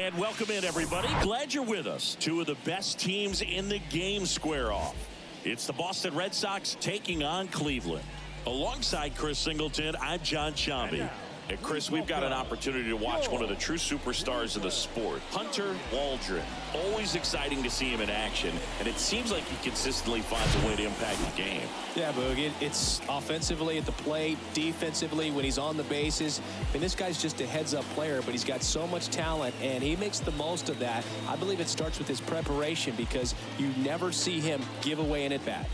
And welcome in, everybody. Glad you're with us. Two of the best teams in the game square off. It's the Boston Red Sox taking on Cleveland. Alongside Chris Singleton, I'm John Sciambi. And Chris, we've got an opportunity to watch one of the true superstars of the sport, Hunter Waldron. Always exciting to see him in action, and it seems like he consistently finds a way to impact the game. Yeah, Boog, it's offensively at the plate, defensively when he's on the bases. And this guy's just a heads-up player, but he's got so much talent, and he makes the most of that. I believe it starts with his preparation because you never see him give away an at-bat.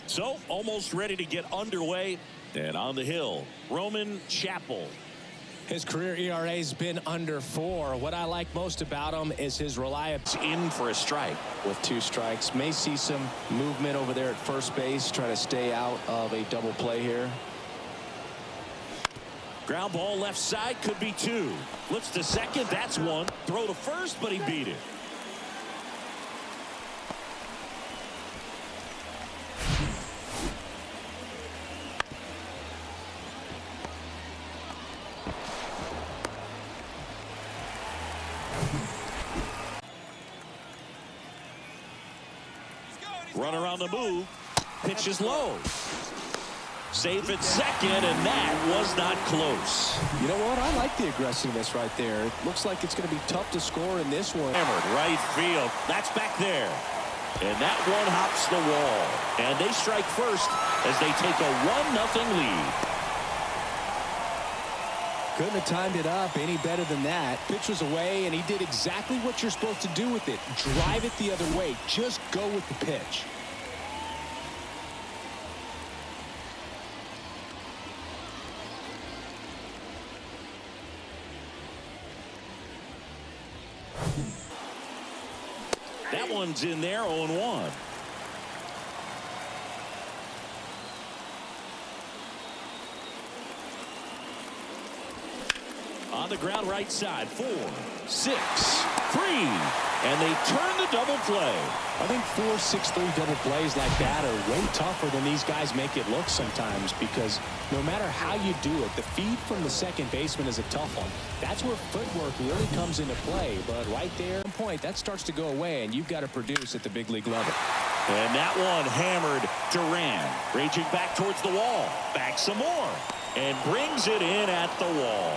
So, almost ready to get underway. And on the hill, Roman Chappell. His career ERA's been under 4. What I like most about him is his reliability. In for a strike. With 2 strikes. May see some movement over there at first base. Try to stay out of a double play here. Ground ball left side, could be 2. Flips to second, that's 1. Throw to first, but he beat it. Runner on the move. Pitch is low. Safe at second, and that was not close. You know what? I like the aggressiveness right there. It looks like it's going to be tough to score in this one. Hammered right field. That's back there. And that one hops the wall. And they strike first as they take a 1-0 lead. Couldn't have timed it up any better than that. Pitch was away, and he did exactly what you're supposed to do with it. Drive it the other way. Just go with the pitch. That one's in there, 0-1. On the ground right side, 4, 6, 3, and they turn the double play. I think 4-6-3 double plays like that are way tougher than these guys make it look sometimes, because no matter how you do it, the feed from the second baseman is a tough one. That's where footwork really comes into play, but right there, point, that starts to go away, and you've got to produce at the big league level. And that one hammered. Duran raging back towards the wall. Back some more, and brings it in at the wall.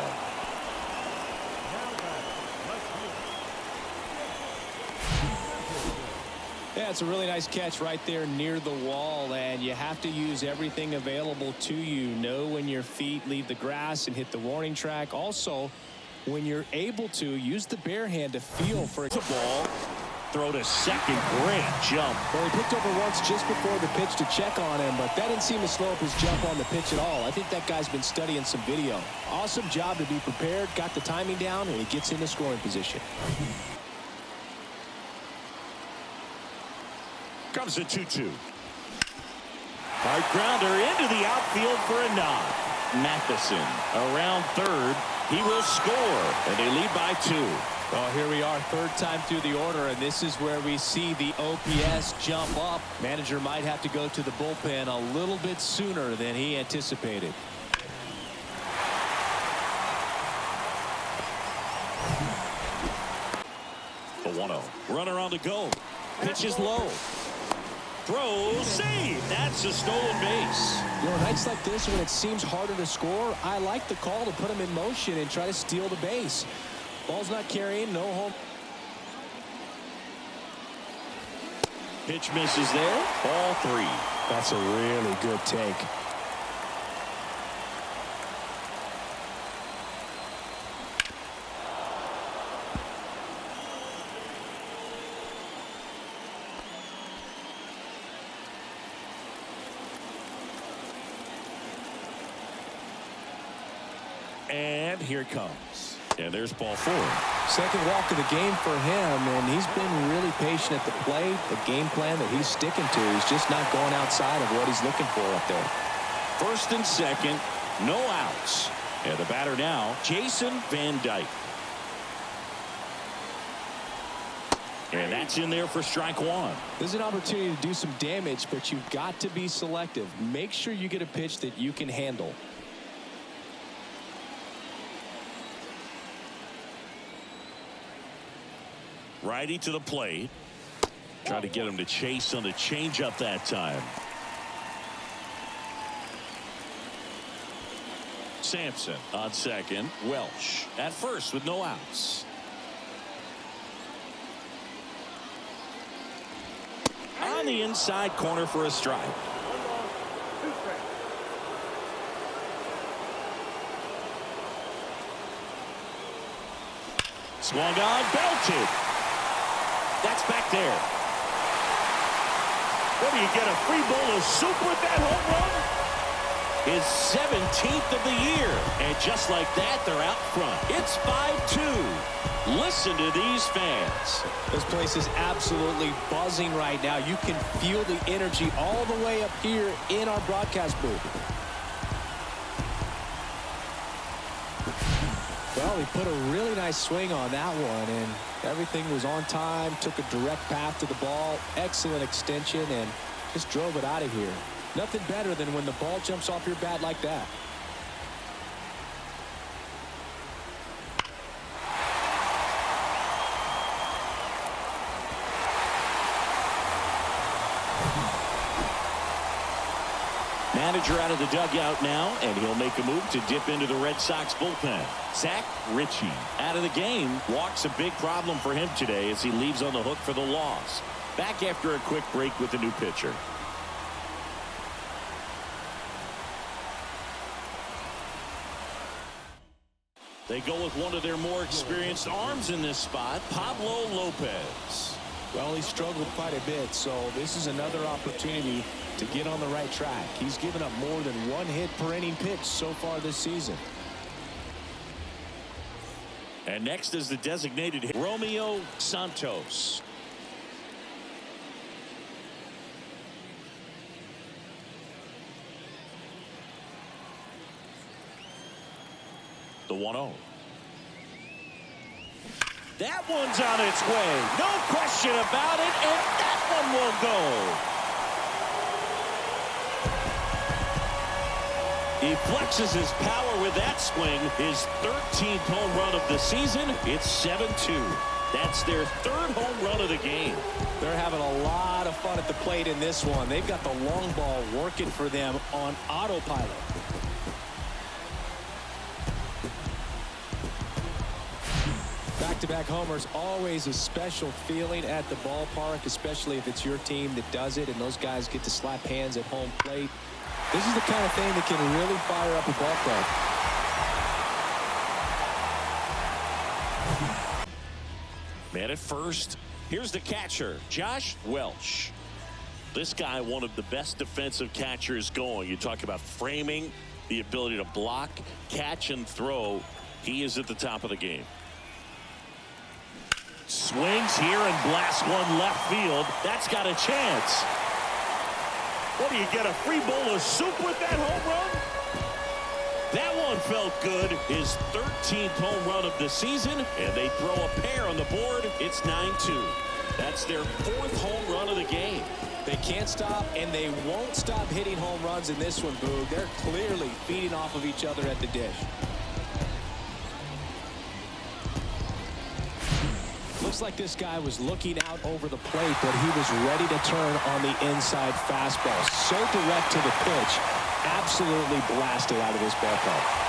Yeah, it's a really nice catch right there near the wall, and you have to use everything available to you. Know when your feet leave the grass and hit the warning track. Also, when you're able to, use the bare hand to feel for the ball. Throw to second. Great jump. Well, he picked over once just before the pitch to check on him, but that didn't seem to slow up his jump on the pitch at all. I think that guy's been studying some video. Awesome job to be prepared, got the timing down, and he gets into scoring position. Comes a 2-2. Hard grounder into the outfield for a nod. Matheson around third. He will score, and they lead by 2. Well, here we are, third time through the order, and this is where we see the OPS jump up. Manager might have to go to the bullpen a little bit sooner than he anticipated. The 1-0. Runner on the go. Pitch is low. Throw, save. That's a stolen base. You know, nights like this when it seems harder to score, I like the call to put him in motion and try to steal the base. Ball's not carrying, no home. Pitch misses there. Ball 3. That's a really good take. And here it comes. And there's ball 4. Second walk of the game for him, and he's been really patient at the plate. The game plan that he's sticking to, he's just not going outside of what he's looking for up there. First and second, no outs. And the batter now, Jason Van Dyke. And that's in there for strike 1. There's an opportunity to do some damage, but you've got to be selective. Make sure you get a pitch that you can handle. Righty to the plate. Try to get him to chase on the changeup that time. Sampson on second. Welch at first with no outs. On the inside corner for a strike. Swung on, belted. That's back there. What do you get, a free bowl of soup with that home run? His 17th of the year. And just like that, they're out front. It's 5-2. Listen to these fans. This place is absolutely buzzing right now. You can feel the energy all the way up here in our broadcast booth. Well, he put a really nice swing on that one, and everything was on time, took a direct path to the ball, excellent extension, and just drove it out of here. Nothing better than when the ball jumps off your bat like that. Manager out of the dugout now, and he'll make a move to dip into the Red Sox bullpen. Zach Ritchie out of the game. Walk's a big problem for him today as he leaves on the hook for the loss. Back after a quick break with the new pitcher. They go with one of their more experienced arms in this spot, Pablo Lopez. Well, he struggled quite a bit, so this is another opportunity to get on the right track. He's given up more than one hit per inning pitch so far this season. And next is the designated hit, Romeo Santos. The 1-0. That one's on its way. No question about it, and that one will go. He flexes his power with that swing. His 13th home run of the season. It's 7-2. That's their third home run of the game. They're having a lot of fun at the plate in this one. They've got the long ball working for them on autopilot. Back-to-back homers, always a special feeling at the ballpark, especially if it's your team that does it and those guys get to slap hands at home plate. This is the kind of thing that can really fire up a ball club. Man at first. Here's the catcher, Josh Welch. This guy, one of the best defensive catchers going. You talk about framing, the ability to block, catch, and throw. He is at the top of the game. Swings here and blasts one left field. That's got a chance. What do you get, a free bowl of soup with that home run? That one felt good. His 13th home run of the season, and they throw a pair on the board. It's 9-2. That's their fourth home run of the game. They can't stop, and they won't stop hitting home runs in this one, Boog. They're clearly feeding off of each other at the dish. Looks like this guy was looking out over the plate, but he was ready to turn on the inside fastball. So direct to the pitch, absolutely blasted out of this ballpark.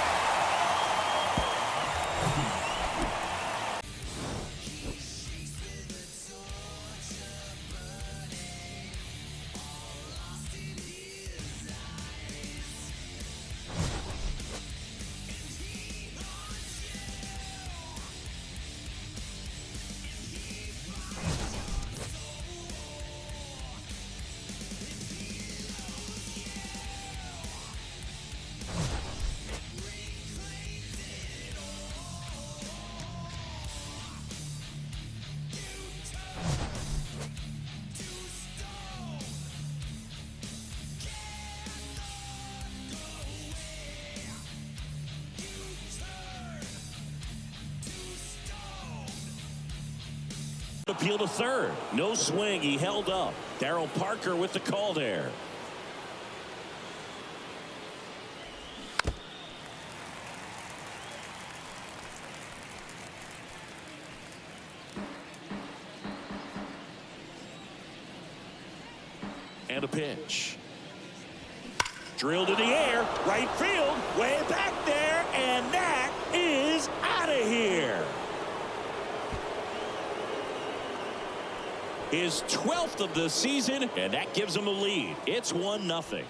Appeal to third. No swing. He held up. Darryl Parker with the call there. And a pitch. Drilled in the air, right field, way back there, and that is out of here. His 12th of the season, and that gives him a lead. It's 1-0.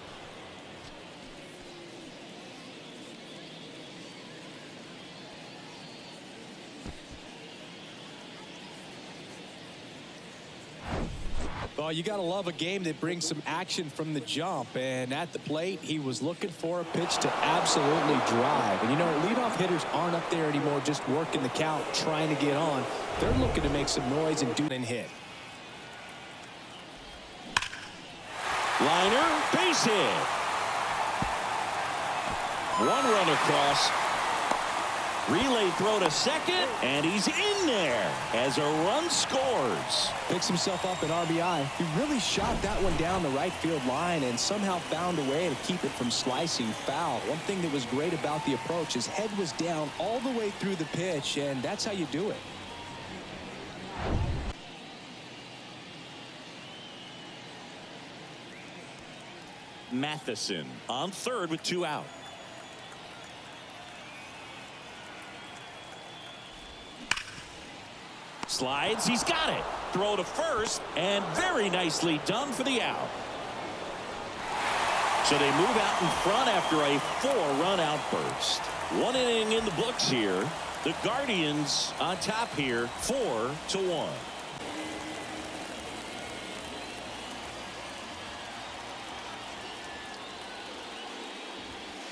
Well, you got to love a game that brings some action from the jump. And at the plate, he was looking for a pitch to absolutely drive. And, you know, leadoff hitters aren't up there anymore just working the count, trying to get on. They're looking to make some noise and do and hit. Liner, base hit. One run across. Relay throw to second, and he's in there as a run scores. Picks himself up an RBI. He really shot that one down the right field line and somehow found a way to keep it from slicing foul. One thing that was great about the approach, his head was down all the way through the pitch, and that's how you do it. Matheson on third with 2 out. Slides, he's got it. Throw to first, and very nicely done for the out. So they move out in front after a 4-run outburst. 1 inning in the books here. The Guardians on top here, 4-1.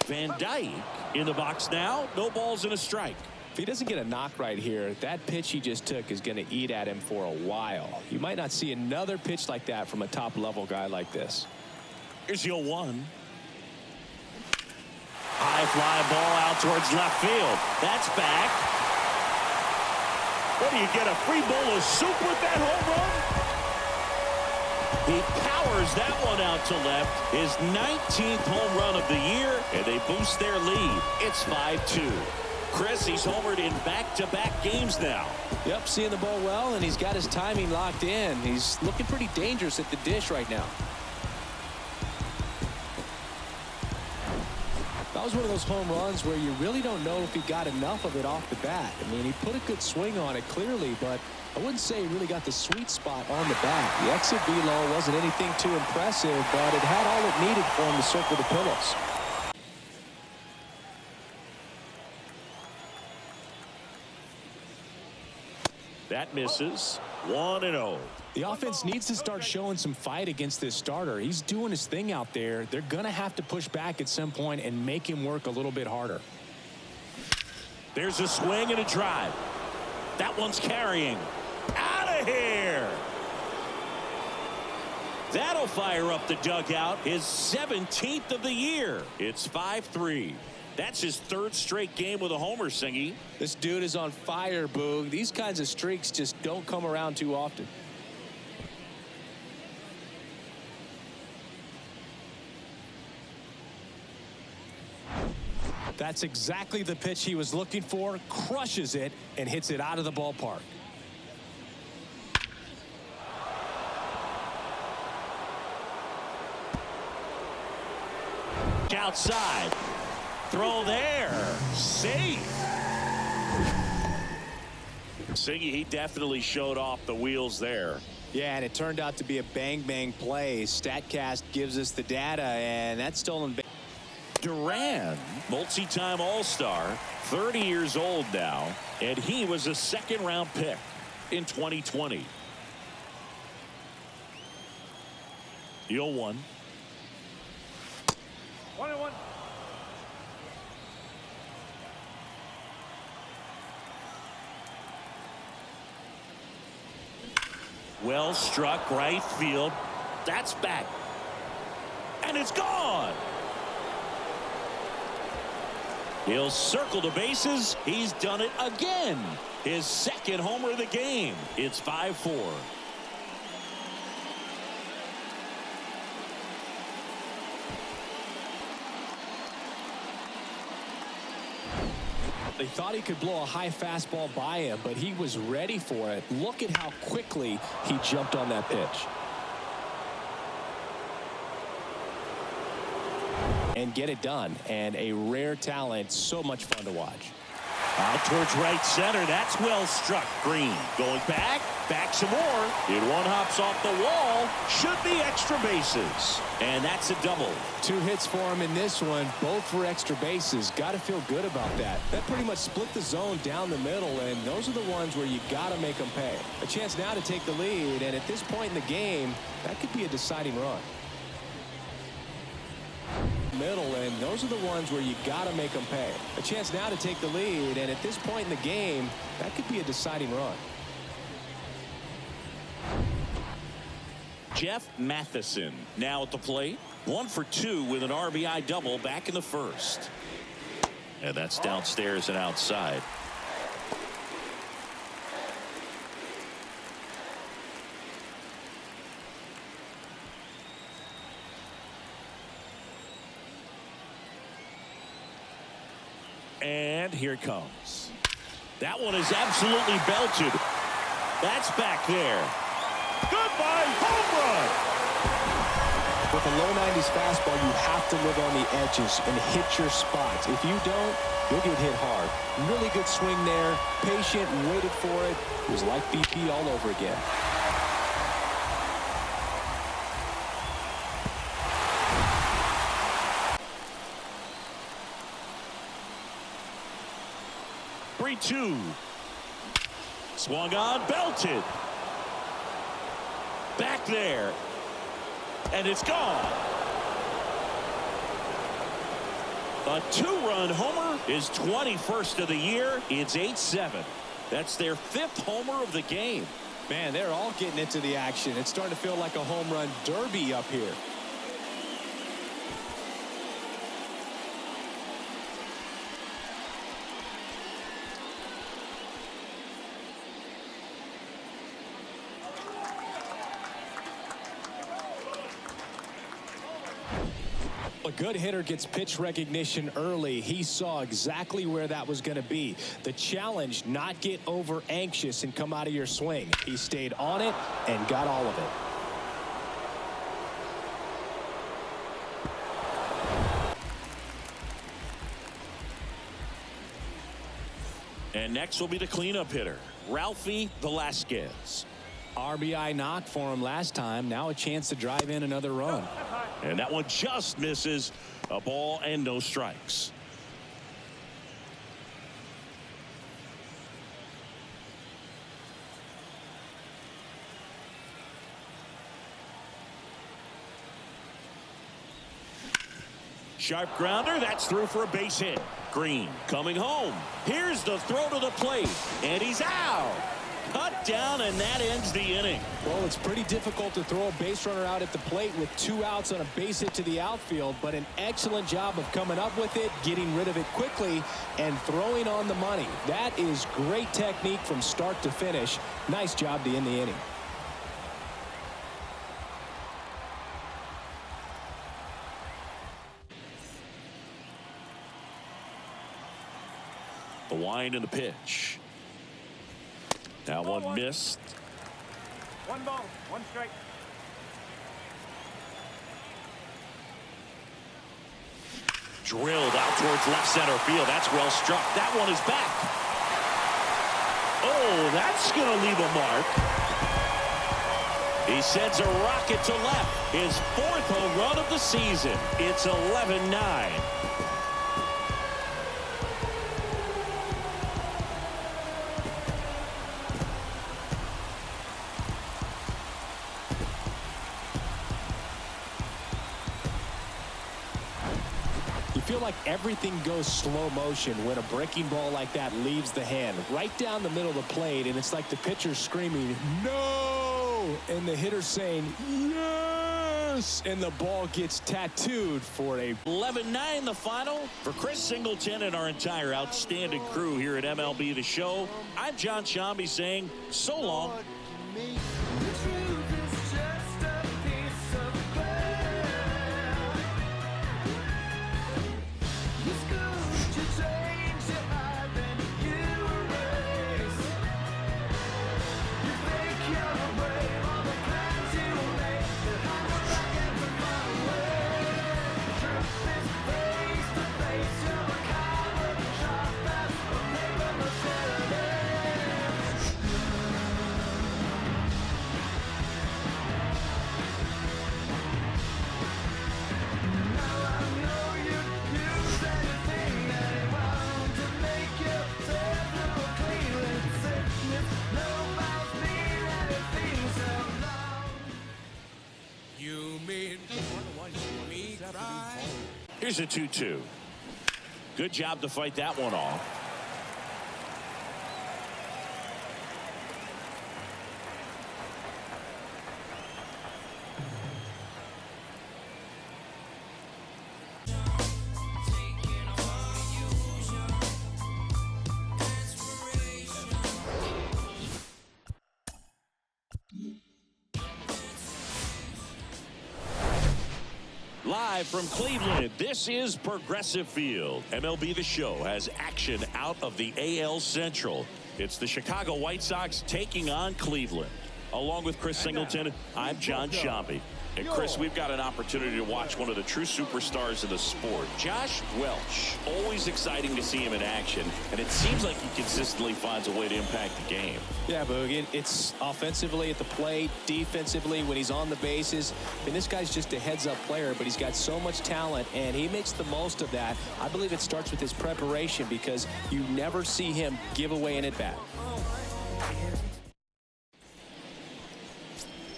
Van Dyke in the box now. No balls and a strike. If he doesn't get a knock right here, that pitch he just took is going to eat at him for a while. You might not see another pitch like that from a top-level guy like this. Here's your 1. High fly ball out towards left field. That's back. What do you get, a free bowl of soup with that home run? He powers that one out to left. His 19th home run of the year, and they boost their lead. It's 5-2. Chris, he's homered in back-to-back games now. Yep, seeing the ball well, and he's got his timing locked in. He's looking pretty dangerous at the dish right now. That was one of those home runs where you really don't know if he got enough of it off the bat. I mean, he put a good swing on it clearly, but I wouldn't say he really got the sweet spot on the bat. The exit velo wasn't anything too impressive, but it had all it needed for him to circle the pillows. That misses. 1-0. The offense needs to start showing some fight against this starter. He's doing his thing out there. They're going to have to push back at some point and make him work a little bit harder. There's a swing and a drive. That one's carrying. Out of here. That'll fire up the dugout. His 17th of the year. It's 5-3. That's his 3rd straight game with a homer, Singy. This dude is on fire, Boog. These kinds of streaks just don't come around too often. That's exactly the pitch he was looking for. Crushes it and hits it out of the ballpark. Outside. Throw there. Safe. Siggy, he definitely showed off the wheels there. Yeah, and it turned out to be a bang-bang play. StatCast gives us the data, and that stolen base. Duran, multi-time All-Star, 30 years old now, and he was a 2nd-round pick in 2020. 0-1. 1-1. Well struck right field. That's back. And it's gone. He'll circle the bases. He's done it again. His 2nd homer of the game. It's 5-4. They thought he could blow a high fastball by him, but he was ready for it. Look at how quickly he jumped on that pitch. and get it done. And a rare talent, so much fun to watch. Out towards right center. That's well struck. Green going back some more. It one hops off the wall. Should be extra bases. And that's a double. 2 hits for him in this one, both for extra bases. Got to feel good about that. That pretty much split the zone down the middle, and those are the ones where you got to make them pay. A chance now to take the lead, and at this point in the game, that could be a deciding run. Middle, and those are the ones where you got to make them pay. A chance now to take the lead, and at this point in the game, that could be a deciding run. Jeff Matheson now at the plate. 1 for 2 with an RBI double back in the first. And that's downstairs and outside. And here it comes. That one is absolutely belted. That's back there. Goodbye, home run. With a low 90s fastball, you have to live on the edges and hit your spots. If you don't, you'll get hit hard. Really good swing there. Patient, waited for it. It was like BP all over again. Two. Swung on, belted. Back there. And it's gone. A 2-run homer, his 21st of the year. It's 8-7. That's their 5th homer of the game. Man, they're all getting into the action. It's starting to feel like a home run derby up here. A good hitter gets pitch recognition early. He saw exactly where that was going to be. The challenge, not get over anxious and come out of your swing. He stayed on it and got all of it. And next will be the cleanup hitter, Ralphie Velasquez. RBI knock for him last time. Now a chance to drive in another run. And that one just misses. A ball and no strikes. Sharp grounder. That's through for a base hit. Green coming home. Here's the throw to the plate. And he's out. Cut down, and that ends the inning. Well, it's pretty difficult to throw a base runner out at the plate with 2 outs on a base hit to the outfield, but an excellent job of coming up with it, getting rid of it quickly, and throwing on the money. That is great technique from start to finish. Nice job to end the inning. The wind and the pitch. That one missed. 1 ball, 1 strike. Drilled out towards left center field. That's well struck. That one is back. Oh, that's going to leave a mark. He sends a rocket to left. His 4th home run of the season. It's 11-9. You feel like everything goes slow motion when a breaking ball like that leaves the hand right down the middle of the plate, and it's like the pitcher screaming no and the hitter saying yes, and the ball gets tattooed for a 11-9 the final. For Chris Singleton and our entire outstanding crew here at MLB The Show, I'm John Shambi saying so long. Here's a 2-2. Good job to fight that one off. Live from Cleveland, this is Progressive Field. MLB The Show has action out of the AL Central. It's the Chicago White Sox taking on Cleveland. Along with Chris Singleton, I'm John Sciambi. And Chris, we've got an opportunity to watch one of the true superstars of the sport, Josh Welch. Always exciting to see him in action, and it seems like he consistently finds a way to impact the game. Yeah, Boog, it's offensively at the plate, defensively when he's on the bases. And this guy's just a heads-up player, but he's got so much talent, and he makes the most of that. I believe it starts with his preparation because you never see him give away an at-bat.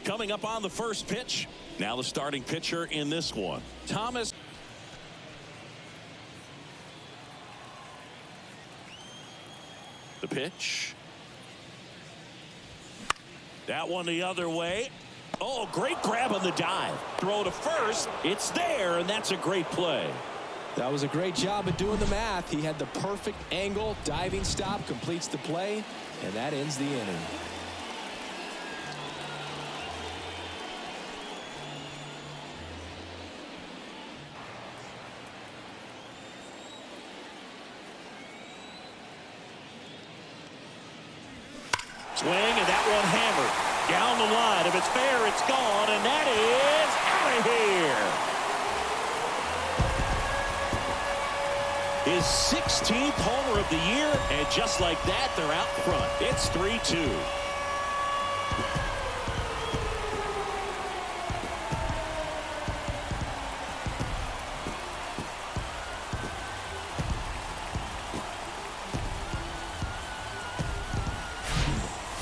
Coming up on the first pitch. Now the starting pitcher in this one, Thomas. The pitch. That one the other way. Oh, great grab on the dive. Throw to first. It's there, and that's a great play. That was a great job of doing the math. He had the perfect angle. Diving stop completes the play, and that ends the inning. Swing, and that one hammered down the line. If it's fair, it's gone, and that is out of here. His 16th homer of the year, and just like that, they're out front. It's 3-2.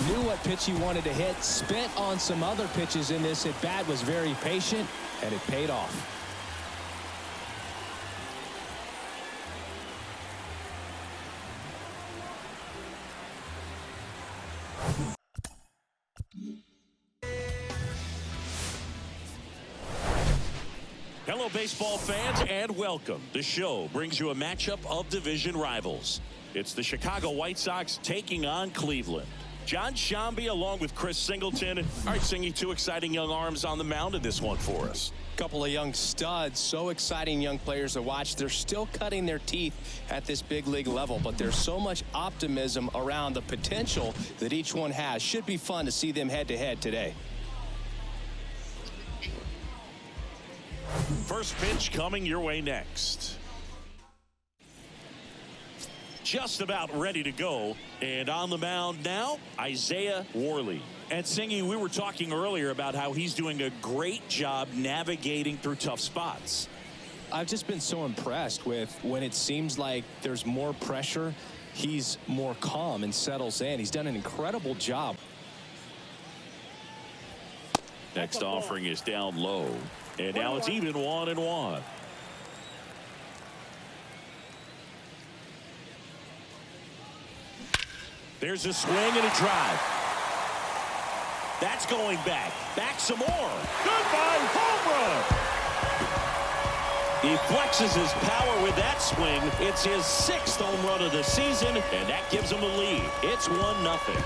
Knew what pitch he wanted to hit, spent on some other pitches in this at bat, was very patient, and it paid off. Hello, baseball fans, and welcome. The show brings you a matchup of division rivals. It's the Chicago White Sox taking on Cleveland. John Sciambi along with Chris Singleton. All right, Singy, two exciting young arms on the mound in this one for us. Couple of young studs, so exciting young players to watch. They're still cutting their teeth at this big league level, but there's so much optimism around the potential that each one has. Should be fun to see them head-to-head today. First pitch coming your way next. Just about ready to go, and on the mound now, Isaiah Worley. And Singy, we were talking earlier about how he's doing a great job navigating through tough spots. I've just been so impressed with when it seems like there's more pressure, he's more calm and settles in. He's done an incredible job. Next offering is down low, and now it's even 1-1. There's a swing and a drive. That's going back. Back some more. Goodbye, home run. He flexes his power with that swing. It's his 6th home run of the season, and that gives him a lead. It's 1-0.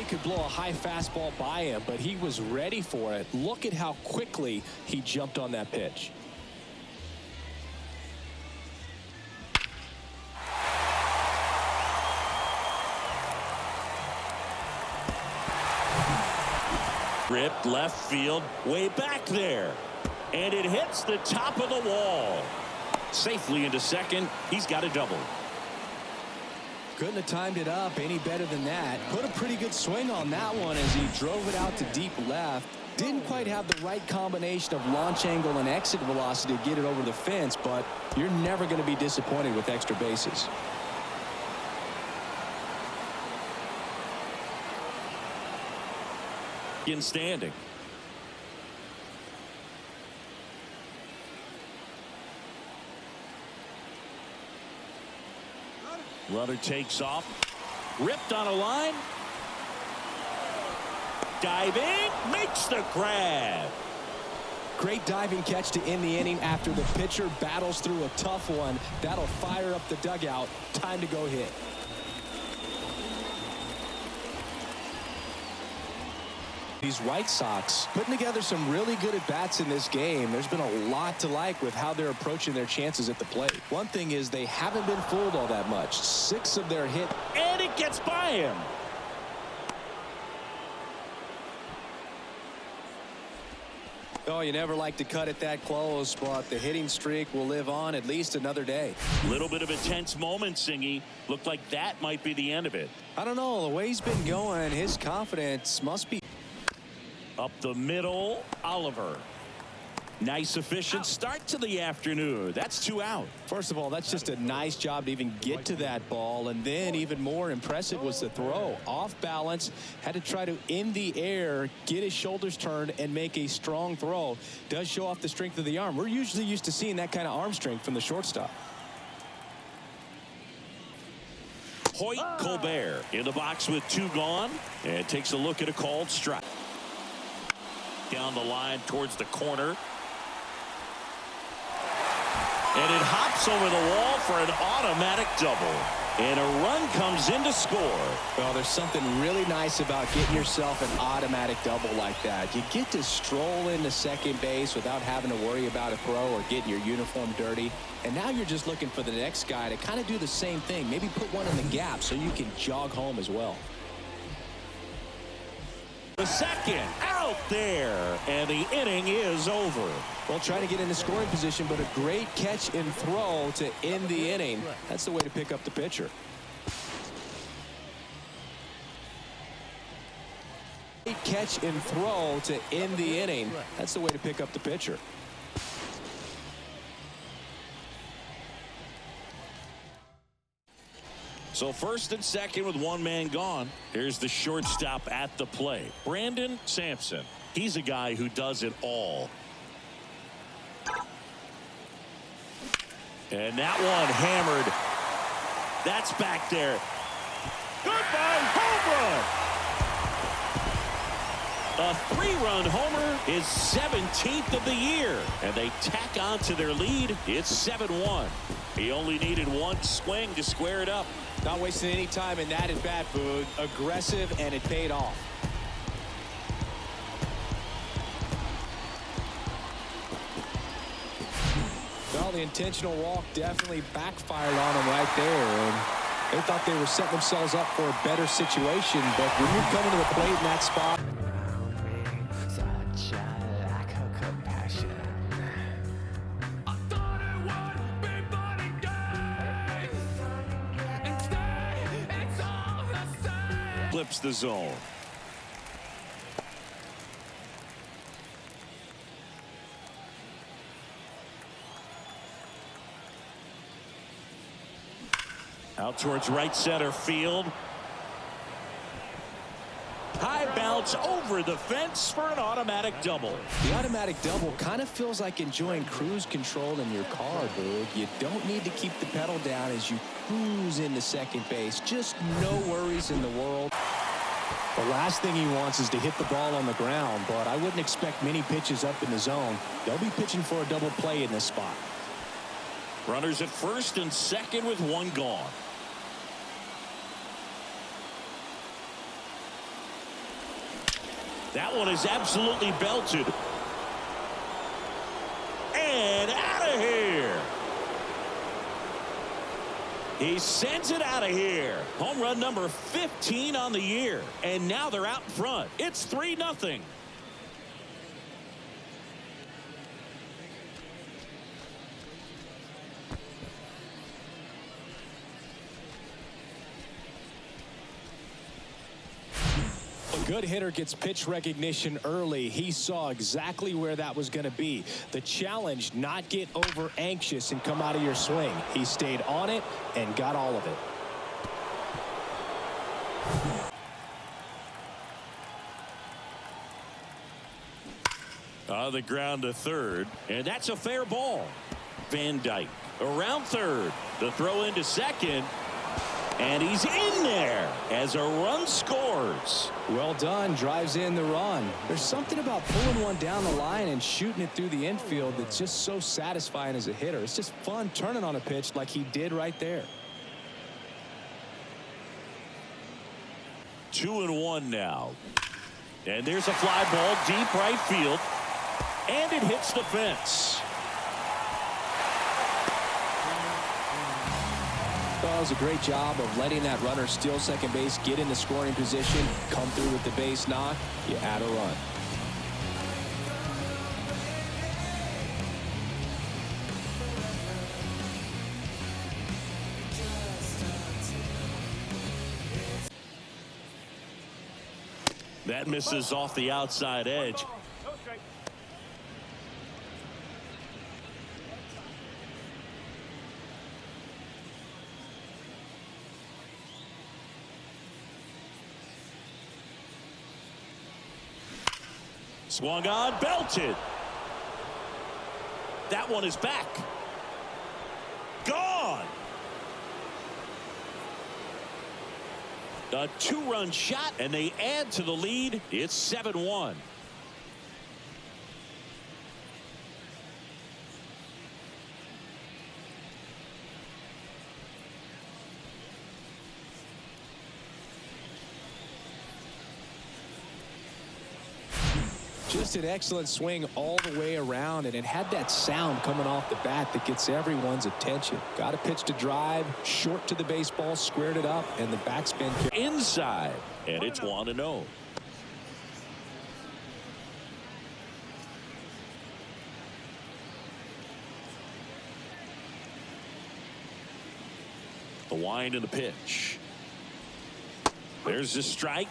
Could blow a high fastball by him, but he was ready for it. Look at how quickly he jumped on that pitch. Ripped left field, way back there, and it hits the top of the wall. Safely into second. He's got a double. Couldn't have timed it up any better than that. Put a pretty good swing on that one as he drove it out to deep left. Didn't quite have the right combination of launch angle and exit velocity to get it over the fence, but you're never going to be disappointed with extra bases. In standing. Runner takes off. Ripped on a line. Diving. Makes the grab. Great diving catch to end the inning after the pitcher battles through a tough one. That'll fire up the dugout. Time to go hit. These White Sox putting together some really good at-bats in this game. There's been a lot to like with how they're approaching their chances at the plate. One thing is they haven't been fooled all that much. 6 of their hit. And it gets by him. Oh, you never like to cut it that close, but the hitting streak will live on at least another day. Little bit of a tense moment, Singy. Looked like that might be the end of it. I don't know. The way he's been going, his confidence must be. Up the middle, Oliver. Nice efficient start to the afternoon. That's 2 out. First of all, that's just a nice job to even get to that ball, and then even more impressive was the throw. Off balance, had to try to in the air, get his shoulders turned and make a strong throw. Does show off the strength of the arm. We're usually used to seeing that kind of arm strength from the shortstop. Hoyt Colbert in the box with 2 gone, and takes a look at a called strike. Down the line towards the corner. And it hops over the wall for an automatic double. And a run comes in to score. Well, there's something really nice about getting yourself an automatic double like that. You get to stroll into second base without having to worry about a throw or getting your uniform dirty. And now you're just looking for the next guy to kind of do the same thing. Maybe put one in the gap so you can jog home as well. The second out there, and the inning is over. Well, trying to get into scoring position, but a great catch and throw to end the inning. That's the way to pick up the pitcher. Great catch and throw to end the inning. That's the way to pick up the pitcher. So first and second with 1 man gone. Here's the shortstop at the plate, Brandon Sampson. He's a guy who does it all. And that one hammered. That's back there. Goodbye, home run. A 3-run homer is 17th of the year, and they tack on to their lead. It's 7-1. He only needed 1 swing to square it up. Not wasting any time in that at-bat, Boog. Aggressive, and it paid off. Well, the intentional walk definitely backfired on them right there. And they thought they were setting themselves up for a better situation. But when you're coming to the plate in that spot. Flips the zone. Out towards right center field. High bounce over the fence for an automatic double. The automatic double kind of feels like enjoying cruise control in your car, Boog. You don't need to keep the pedal down as you cruise into second base. Just no worries in the world. The last thing he wants is to hit the ball on the ground, but I wouldn't expect many pitches up in the zone. They'll be pitching for a double play in this spot. Runners at first and second with 1 gone. That one is absolutely belted. And out of here. He sends it out of here. Home run number 15 on the year. And now they're out in front. It's 3-0. Good hitter gets pitch recognition early. He saw exactly where that was going to be. The challenge, not get over anxious and come out of your swing. He stayed on it and got all of it. On the ground to third, and that's a fair ball. Van Dyke around third. The throw into second, and he's in there as a run scores. Well done. Drives in the run. There's something about pulling one down the line and shooting it through the infield that's just so satisfying as a hitter. It's just fun turning on a pitch like he did right there. 2-1 now. And there's a fly ball deep right field. And it hits the fence. Well, it was a great job of letting that runner steal second base, get in the scoring position, come through with the base knock. You add a run. That misses off the outside edge. No strike. Swung on, belted. That one is back. Gone. A two-run shot, and they add to the lead. It's 7-1. Just an excellent swing all the way around, and it had that sound coming off the bat that gets everyone's attention. Got a pitch to drive, short to the baseball, squared it up, and the backspin. Inside, and it's 1-0. The wind of the pitch. There's the strike.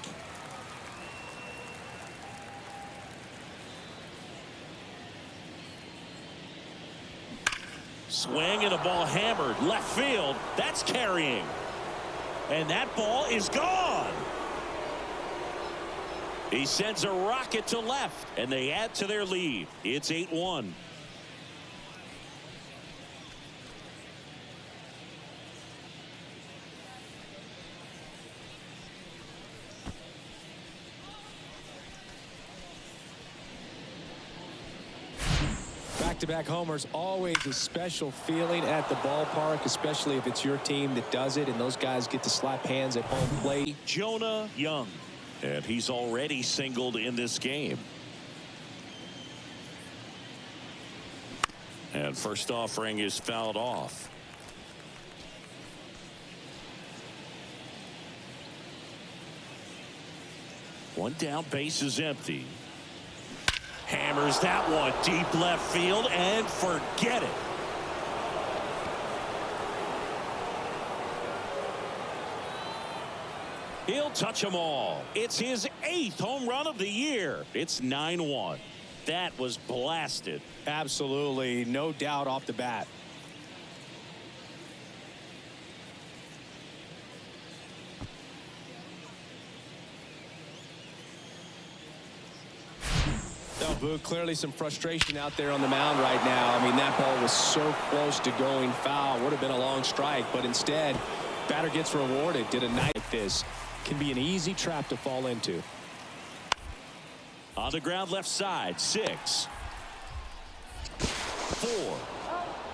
Swing and a ball hammered left field. That's carrying. And that ball is gone. He sends a rocket to left, and they add to their lead. It's 8-1. Back-to-back homers, always a special feeling at the ballpark, especially if it's your team that does it and those guys get to slap hands at home plate. Jonah Young, and he's already singled in this game. And first offering is fouled off. One down, base is empty. Hammers that one deep left field and forget it. He'll touch them all. It's his 8th home run of the year. It's 9-1. That was blasted. Absolutely, no doubt off the bat. Boog, clearly some frustration out there on the mound right now. I mean, that ball was so close to going foul. Would have been a long strike, but instead, batter gets rewarded. Did a night like this. Can be an easy trap to fall into. On the ground left side, 6, 4,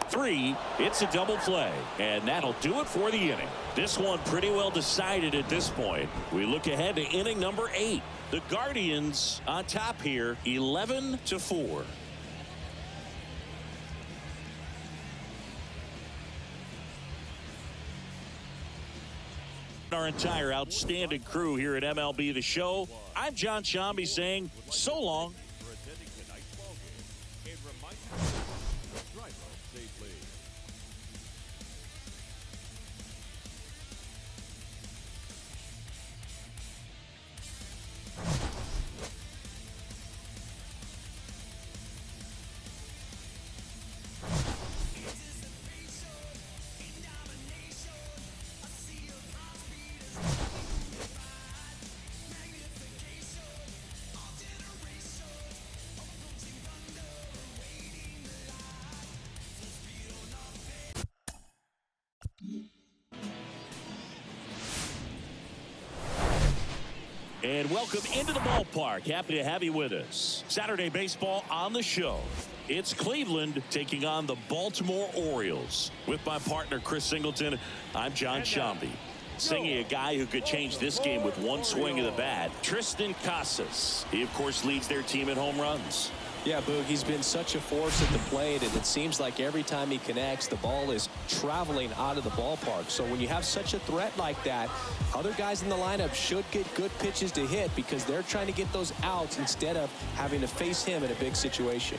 3. It's a double play, and that'll do it for the inning. This one pretty well decided at this point. We look ahead to inning number 8. The Guardians on top here, 11-4. Our entire outstanding crew here at MLB The Show. I'm John Sciambi saying so long. And welcome into the ballpark. Happy to have you with us. Saturday baseball on the show. It's Cleveland taking on the Baltimore Orioles. With my partner, Chris Singleton, I'm John Shambi. Singing a guy who could change this game with one swing of the bat, Triston Casas. He, of course, leads their team in home runs. Yeah, Boog, he's been such a force at the plate, and it seems like every time he connects, the ball is traveling out of the ballpark. So when you have such a threat like that, other guys in the lineup should get good pitches to hit because they're trying to get those outs instead of having to face him in a big situation.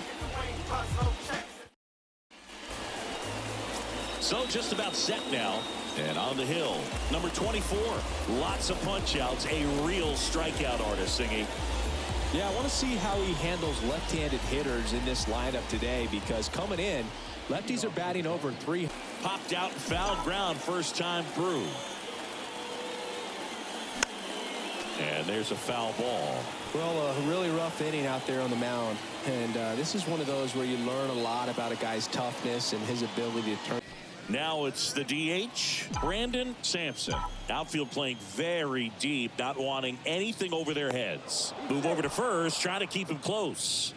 So just about set now. And on the hill, number 24. Lots of punch outs. A real strikeout artist singing. Yeah, I want to see how he handles left-handed hitters in this lineup today because coming in, lefties are batting over 3. Popped out, foul ground first time through. And there's a foul ball. Well, a really rough inning out there on the mound. And this is one of those where you learn a lot about a guy's toughness and his ability to turn. Now it's the DH, Brandon Sampson. Outfield playing very deep, not wanting anything over their heads. Move over to first, trying to keep him close.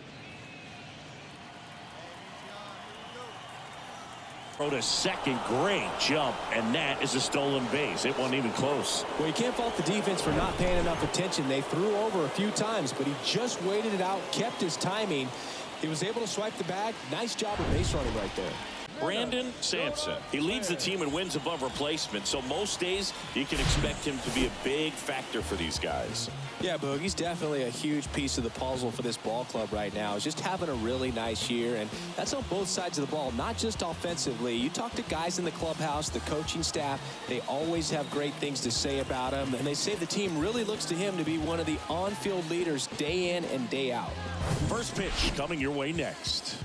Throw to second, great jump, and that is a stolen base. It wasn't even close. Well, you can't fault the defense for not paying enough attention. They threw over a few times, but he just waited it out, kept his timing. He was able to swipe the bag. Nice job of base running right there. Brandon Sampson. He leads the team in wins above replacement, so most days you can expect him to be a big factor for these guys. Yeah, Boog, he's definitely a huge piece of the puzzle for this ball club right now. He's just having a really nice year, and that's on both sides of the ball, not just offensively. You talk to guys in the clubhouse, the coaching staff, they always have great things to say about him, and they say the team really looks to him to be one of the on-field leaders day in and day out. First pitch coming your way next.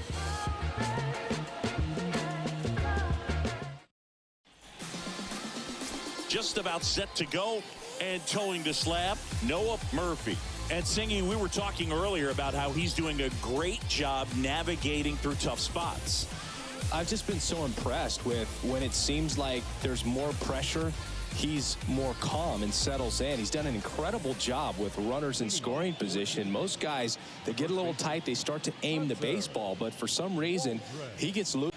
Just about set to go, and towing the slab, Noah Murphy. And Singy, we were talking earlier about how he's doing a great job navigating through tough spots. I've just been so impressed with when it seems like there's more pressure, he's more calm and settles in. He's done an incredible job with runners in scoring position. Most guys, they get a little tight, they start to aim the baseball, but for some reason, he gets loose.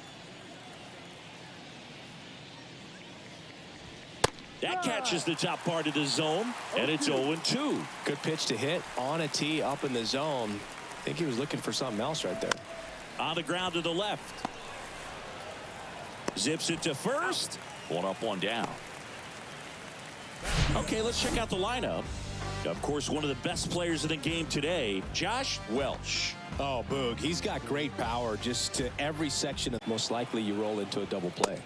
That catches the top part of the zone, and it's 0-2. Good pitch to hit on a tee up in the zone. I think he was looking for something else right there. On the ground to the left. Zips it to first. One up, one down. Okay, let's check out the lineup. Of course, one of the best players in the game today, Josh Welch. Oh, Boog, he's got great power just to every section. Most likely you roll into a double play.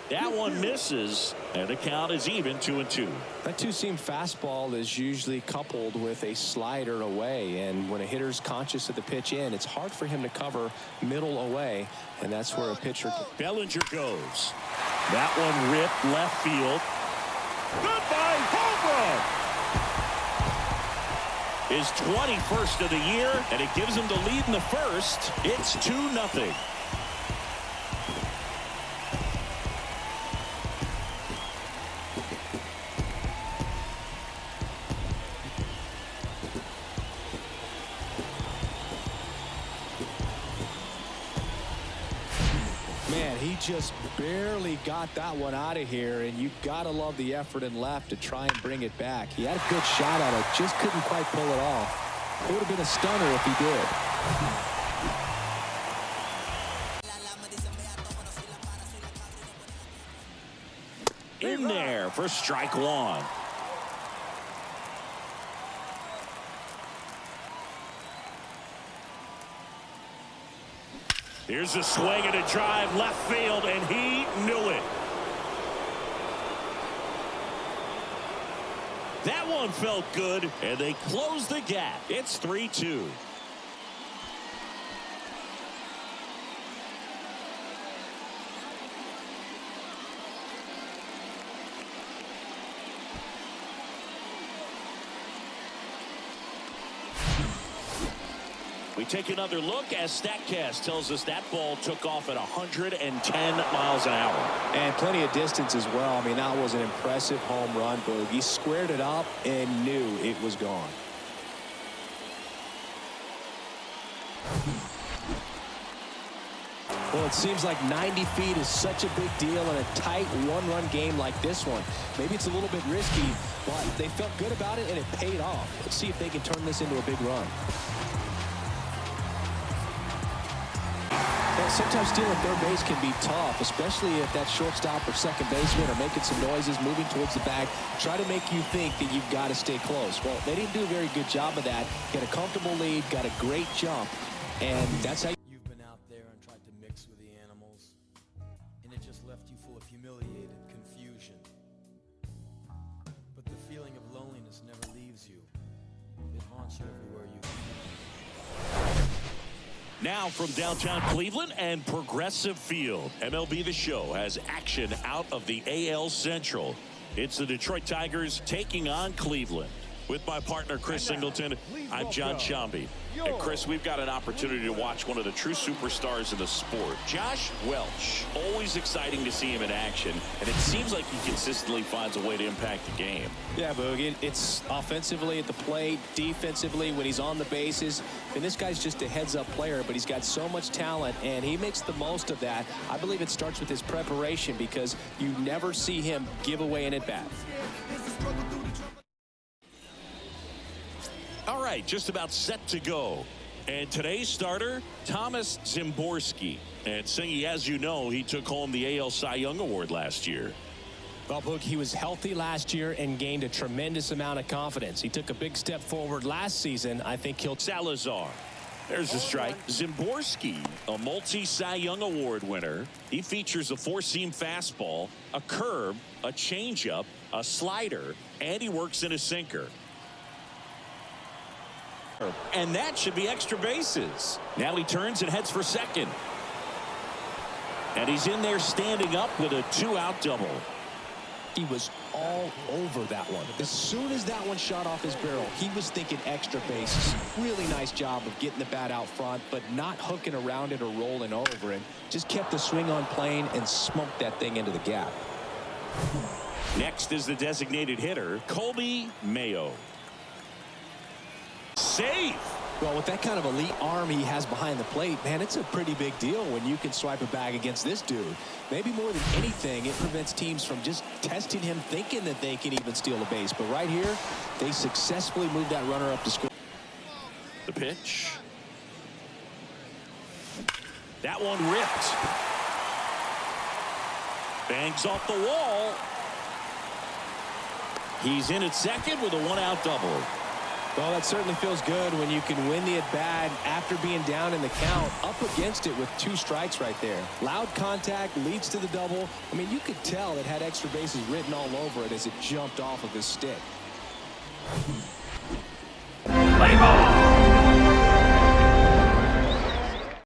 That one misses, and the count is even, 2-2. That two-seam fastball is usually coupled with a slider away, and when a hitter's conscious of the pitch in, it's hard for him to cover middle away, and that's where a pitcher. Bellinger goes. That one ripped left field. Goodbye, home run! His 21st of the year, and it gives him the lead in the first. It's 2-0. Man, he just barely got that one out of here, and you gotta love the effort in left to try and bring it back. He had a good shot at it, just couldn't quite pull it off. It would have been a stunner if he did. In there for strike one. Here's a swing and a drive left field, and he knew it. That one felt good, and they close the gap. It's 3-2. We take another look as StatCast tells us that ball took off at 110 miles an hour. And plenty of distance as well. I mean, that was an impressive home run, Boog. He squared it up and knew it was gone. Well, it seems like 90 feet is such a big deal in a tight one-run game like this one. Maybe it's a little bit risky, but they felt good about it, and it paid off. Let's see if they can turn this into a big run. Well, sometimes stealing third base can be tough, especially if that shortstop or second baseman are making some noises, moving towards the bag, try to make you think that you've got to stay close. Well, they didn't do a very good job of that. Get a comfortable lead, got a great jump, and that's how You've been out there and tried to mix with the animals, and it just left you full of humiliated confusion. But the feeling of loneliness never leaves you. It haunts you everywhere you go. Now from downtown Cleveland and Progressive Field, MLB The Show has action out of the AL Central. It's the Detroit Tigers taking on Cleveland. With my partner, Chris Singleton, I'm John Sciambi. And Chris, we've got an opportunity to watch one of the true superstars in the sport, Josh Welch. Always exciting to see him in action, and it seems like he consistently finds a way to impact the game. Yeah, Boog, it's offensively at the plate, defensively when he's on the bases. And this guy's just a heads-up player, but he's got so much talent, and he makes the most of that. I believe it starts with his preparation because you never see him give away an at-bat. All right, just about set to go. And today's starter, Thomas Szymborski. And Singy, as you know, he took home the AL Cy Young Award last year. Well, Boog, he was healthy last year and gained a tremendous amount of confidence. He took a big step forward last season. I think he'll... Salazar. There's a strike. Szymborski, a multi-Cy Young Award winner. He features a four-seam fastball, a curve, a changeup, a slider, and he works in a sinker. And that should be extra bases. Now he turns and heads for second. And he's in there standing up with a two-out double. He was all over that one. As soon as that one shot off his barrel, he was thinking extra bases. Really nice job of getting the bat out front, but not hooking around it or rolling over it. Just kept the swing on plane and smoked that thing into the gap. Next is the designated hitter, Colby Mayo. Safe. Well, with that kind of elite arm he has behind the plate, man, it's a pretty big deal when you can swipe a bag against this dude. Maybe more than anything, it prevents teams from just testing him, thinking that they can even steal a base. But right here, they successfully moved that runner up to score. The pitch. That one ripped. Bangs off the wall. He's in at second with a one-out double. Well, that certainly feels good when you can win the at-bat after being down in the count, up against it with two strikes right there. Loud contact leads to the double. I mean, you could tell it had extra bases written all over it as it jumped off of his stick. Play ball.